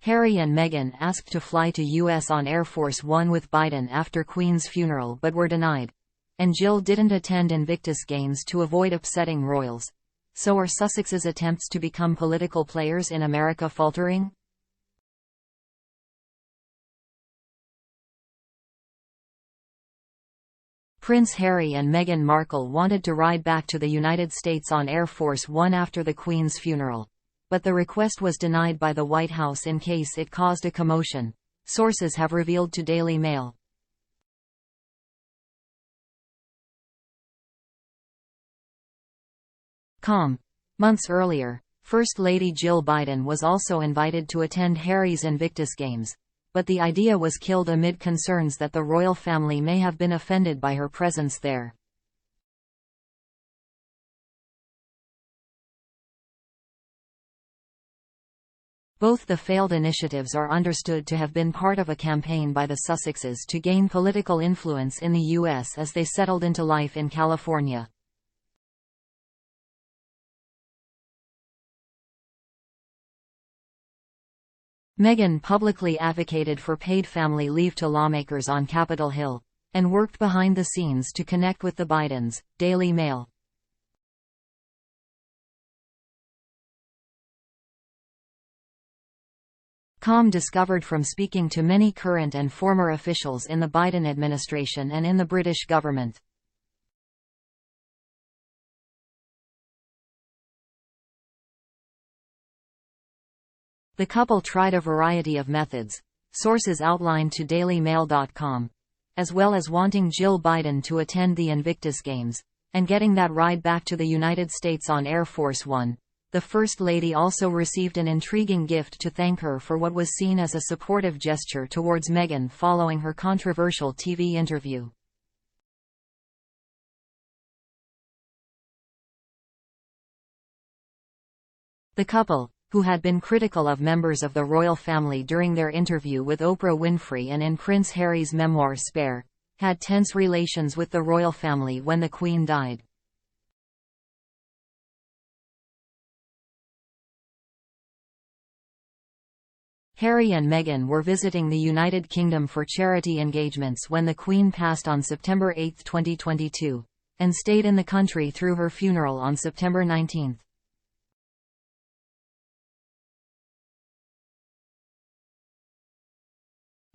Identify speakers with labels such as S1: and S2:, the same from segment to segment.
S1: Harry and Meghan asked to fly to US on Air Force One with Biden after Queen's funeral but were denied. And Jill didn't attend Invictus Games to avoid upsetting royals. So are Sussex's attempts to become political players in America faltering? Prince Harry and Meghan Markle wanted to ride back to the United States on Air Force One after the Queen's funeral. But the request was denied by the White House in case it caused a commotion, sources have revealed to Daily Mail. Months earlier, First Lady Jill Biden was also invited to attend Harry's Invictus Games, but the idea was killed amid concerns that the royal family may have been offended by her presence there. Both the failed initiatives are understood to have been part of a campaign by the Sussexes to gain political influence in the U.S. as they settled into life in California. Meghan publicly advocated for paid family leave to lawmakers on Capitol Hill, and worked behind the scenes to connect with the Bidens, Daily Mail. Discovered from speaking to many current and former officials in the Biden administration and in the British government. The couple tried a variety of methods, sources outlined to dailymail.com, as well as wanting Jill Biden to attend the Invictus Games, and getting that ride back to the United States on Air Force One. The First Lady also received an intriguing gift to thank her for what was seen as a supportive gesture towards Meghan following her controversial TV interview. The couple, who had been critical of members of the royal family during their interview with Oprah Winfrey and in Prince Harry's memoir Spare, had tense relations with the royal family when the Queen died. Harry and Meghan were visiting the United Kingdom for charity engagements when the Queen passed on September 8, 2022, and stayed in the country through her funeral on September 19.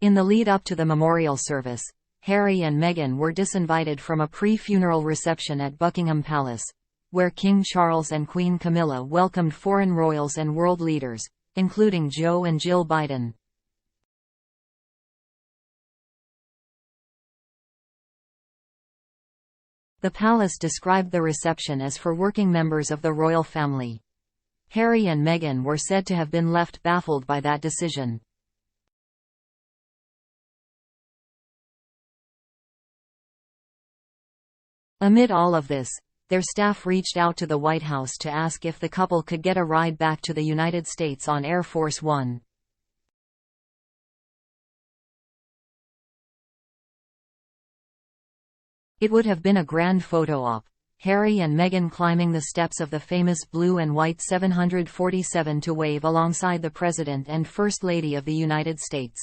S1: In the lead-up to the memorial service, Harry and Meghan were disinvited from a pre-funeral reception at Buckingham Palace, where King Charles and Queen Camilla welcomed foreign royals and world leaders, including Joe and Jill Biden. The palace described the reception as for working members of the royal family. Harry and Meghan were said to have been left baffled by that decision. Amid all of this, their staff reached out to the White House to ask if the couple could get a ride back to the United States on Air Force One. It would have been a grand photo op, Harry and Meghan climbing the steps of the famous blue and white 747 to wave alongside the President and First Lady of the United States.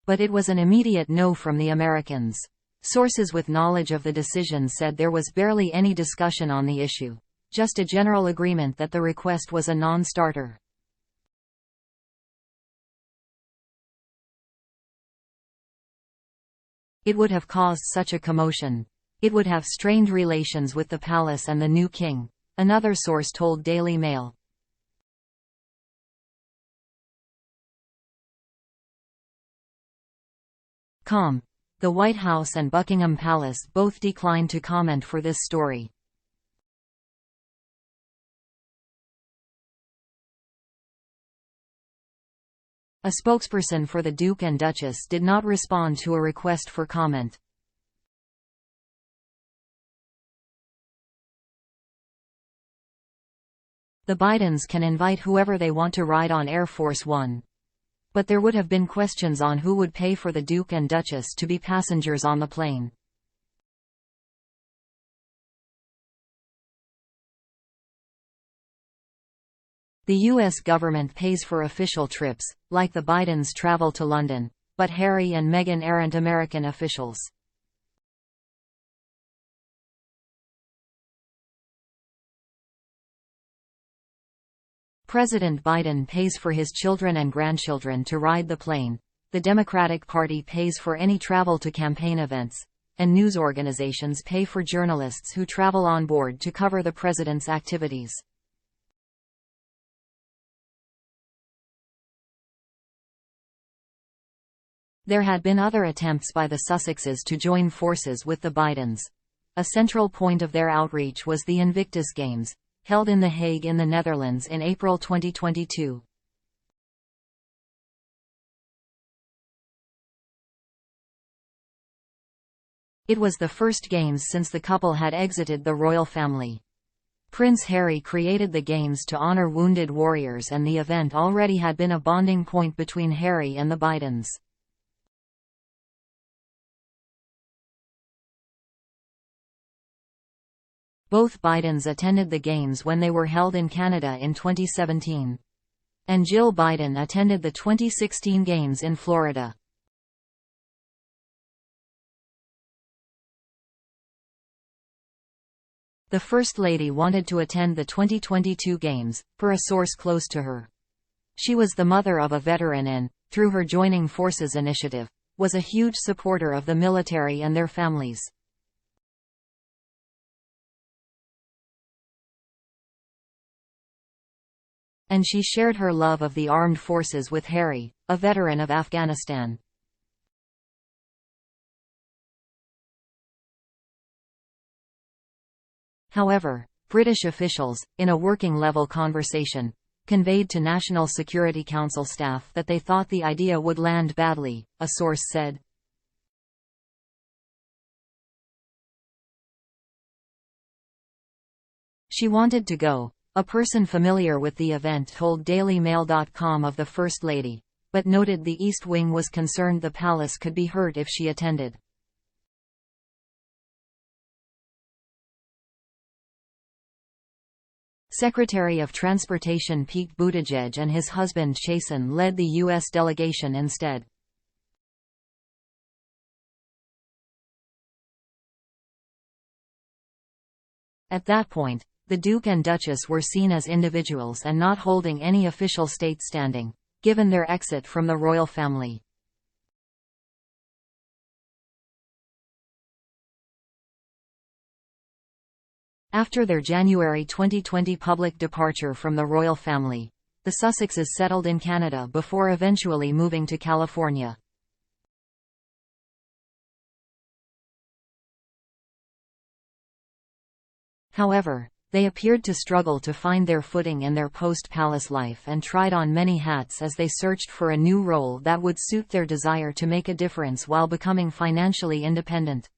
S1: But it was an immediate no from the Americans. Sources with knowledge of the decision said there was barely any discussion on the issue, just a general agreement that the request was a non-starter. It would have caused such a commotion. It would have strained relations with the palace and the new king, another source told Daily Mail. The White House and Buckingham Palace both declined to comment for this story. A spokesperson for the Duke and Duchess did not respond to a request for comment. The Bidens can invite whoever they want to ride on Air Force One. But there would have been questions on who would pay for the Duke and Duchess to be passengers on the plane. The U.S. government pays for official trips, like the Bidens' travel to London, but Harry and Meghan aren't American officials. President Biden pays for his children and grandchildren to ride the plane. The Democratic Party pays for any travel to campaign events, and news organizations pay for journalists who travel on board to cover the president's activities. There had been other attempts by the Sussexes to join forces with the Bidens. A central point of their outreach was the Invictus Games, held in The Hague in the Netherlands in April 2022. It was the first games since the couple had exited the royal family. Prince Harry created the games to honor wounded warriors, and the event already had been a bonding point between Harry and the Bidens. Both Bidens attended the Games when they were held in Canada in 2017. And Jill Biden attended the 2016 Games in Florida. The First Lady wanted to attend the 2022 Games, per a source close to her. She was the mother of a veteran and, through her Joining Forces initiative, was a huge supporter of the military and their families. And she shared her love of the armed forces with Harry, a veteran of Afghanistan. However, British officials, in a working-level conversation, conveyed to National Security Council staff that they thought the idea would land badly, a source said. She wanted to go. A person familiar with the event told DailyMail.com of the First Lady, but noted the East Wing was concerned the palace could be hurt if she attended. Secretary of Transportation Pete Buttigieg and his husband Chasten led the U.S. delegation instead. At that point, the Duke and Duchess were seen as individuals and not holding any official state standing, given their exit from the royal family. After their January 2020 public departure from the royal family, the Sussexes settled in Canada before eventually moving to California. However, they appeared to struggle to find their footing in their post-palace life and tried on many hats as they searched for a new role that would suit their desire to make a difference while becoming financially independent.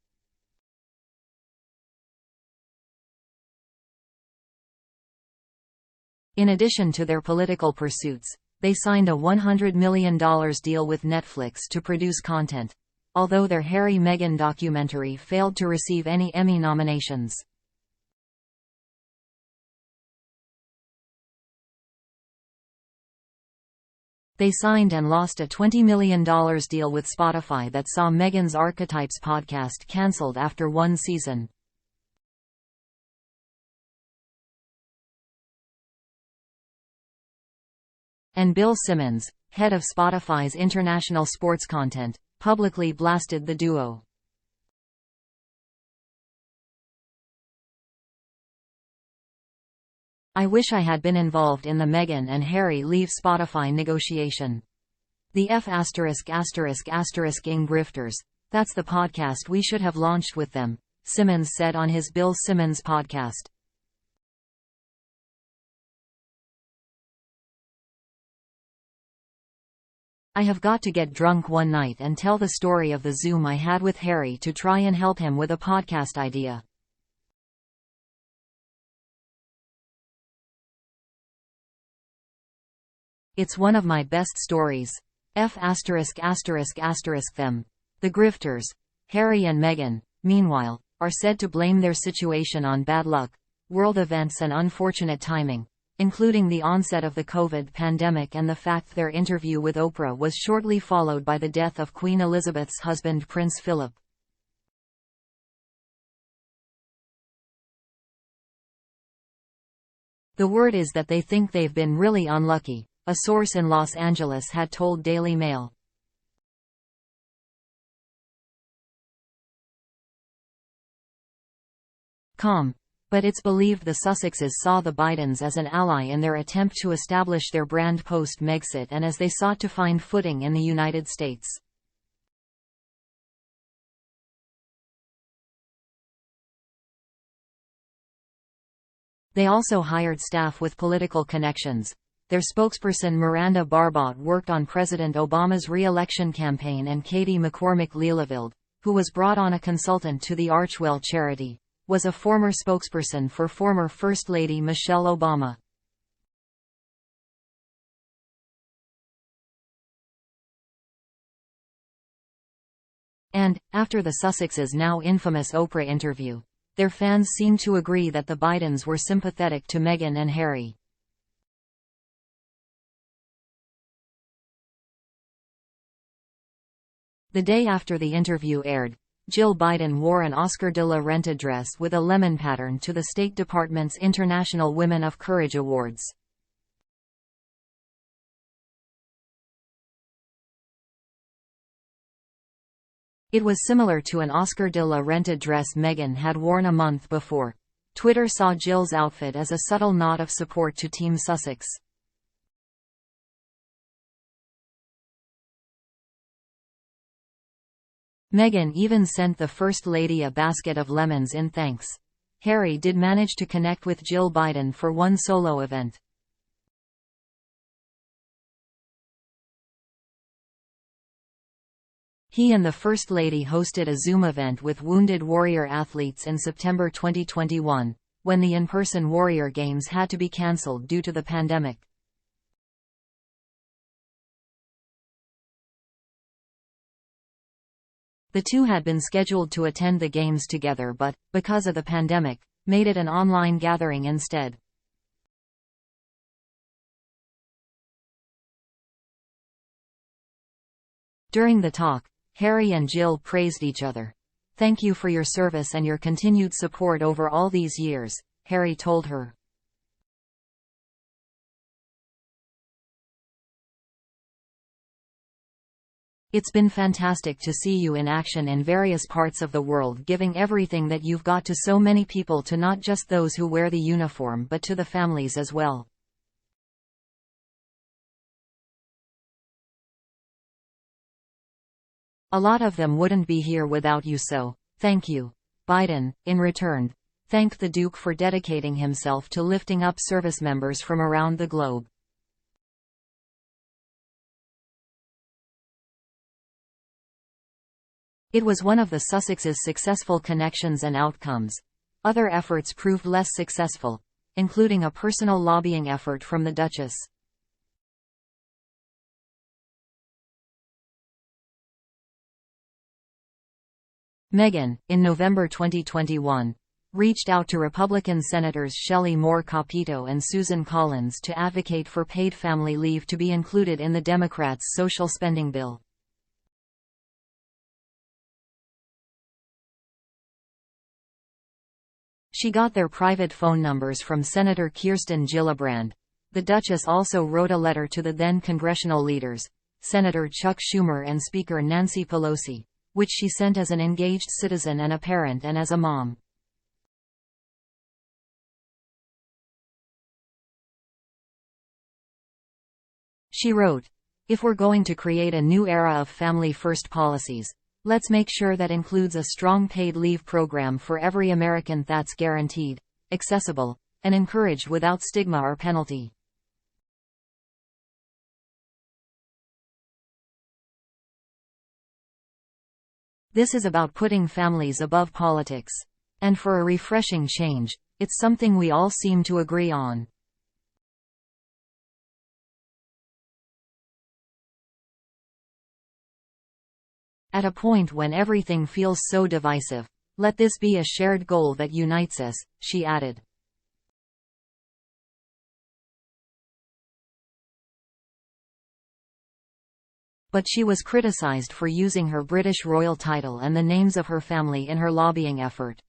S1: In addition to their political pursuits, they signed a $100 million deal with Netflix to produce content, although their Harry-Meghan documentary failed to receive any Emmy nominations. They signed and lost a $20 million deal with Spotify that saw Meghan's Archetypes podcast cancelled after one season. And Bill Simmons, head of Spotify's international sports content, publicly blasted the duo. I wish I had been involved in the Meghan and Harry leave Spotify negotiation. The F******ing grifters, that's the podcast we should have launched with them, Simmons said on his Bill Simmons podcast. I have got to get drunk one night and tell the story of the Zoom I had with Harry to try and help him with a podcast idea. It's one of my best stories. Them. The grifters, Harry and Meghan, meanwhile, are said to blame their situation on bad luck, world events and unfortunate timing, including the onset of the COVID pandemic and the fact their interview with Oprah was shortly followed by the death of Queen Elizabeth's husband Prince Philip. The word is that they think they've been really unlucky, a source in Los Angeles had told Daily Mail. But it's believed the Sussexes saw the Bidens as an ally in their attempt to establish their brand post-Megxit and as they sought to find footing in the United States. They also hired staff with political connections. Their spokesperson Miranda Barbot worked on President Obama's re-election campaign, and Katie McCormick Lilleveld, who was brought on a consultant to the Archwell charity, was a former spokesperson for former First Lady Michelle Obama. And, after the Sussexes' now infamous Oprah interview, their fans seem to agree that the Bidens were sympathetic to Meghan and Harry. The day after the interview aired, Jill Biden wore an Oscar de la Renta dress with a lemon pattern to the State Department's International Women of Courage Awards. It was similar to an Oscar de la Renta dress Meghan had worn a month before. Twitter saw Jill's outfit as a subtle nod of support to Team Sussex. Meghan even sent the First Lady a basket of lemons in thanks. Harry did manage to connect with Jill Biden for one solo event. He and the First Lady hosted a Zoom event with Wounded Warrior athletes in September 2021, when the in-person Warrior Games had to be cancelled due to the pandemic. The two had been scheduled to attend the Games together but, because of the pandemic, made it an online gathering instead. During the talk, Harry and Jill praised each other. "Thank you for your service and your continued support over all these years," Harry told her. "It's been fantastic to see you in action in various parts of the world, giving everything that you've got to so many people, to not just those who wear the uniform but to the families as well. A lot of them wouldn't be here without you, so, thank you." Biden, in return, thanked the Duke for dedicating himself to lifting up service members from around the globe. It was one of the Sussexes' successful connections and outcomes. Other efforts proved less successful, including a personal lobbying effort from the Duchess. Meghan, in November 2021, reached out to Republican Senators Shelley Moore Capito and Susan Collins to advocate for paid family leave to be included in the Democrats' social spending bill. She got their private phone numbers from Senator Kirsten Gillibrand. The Duchess also wrote a letter to the then congressional leaders, Senator Chuck Schumer and Speaker Nancy Pelosi, which she sent as an engaged citizen and a parent and as a mom. She wrote, "If we're going to create a new era of family-first policies, let's make sure that includes a strong paid leave program for every American that's guaranteed, accessible, and encouraged without stigma or penalty." This is about putting families above politics. And for a refreshing change, it's something we all seem to agree on. At a point when everything feels so divisive, let this be a shared goal that unites us, she added. But she was criticized for using her British royal title and the names of her family in her lobbying effort.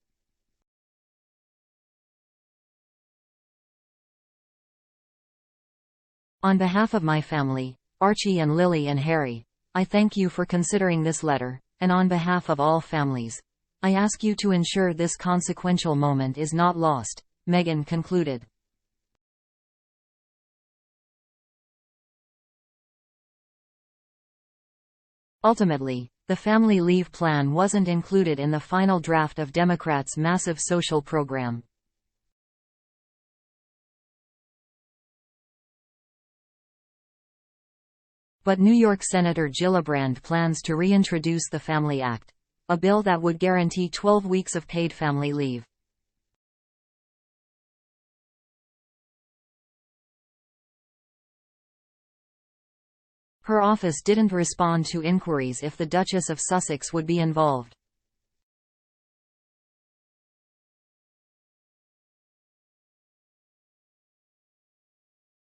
S1: On behalf of my family, Archie and Lily and Harry, I thank you for considering this letter, and on behalf of all families, I ask you to ensure this consequential moment is not lost, Meghan concluded. Ultimately, the family leave plan wasn't included in the final draft of Democrats' massive social program. But New York Senator Gillibrand plans to reintroduce the Family Act, a bill that would guarantee 12 weeks of paid family leave. Her office didn't respond to inquiries if the Duchess of Sussex would be involved.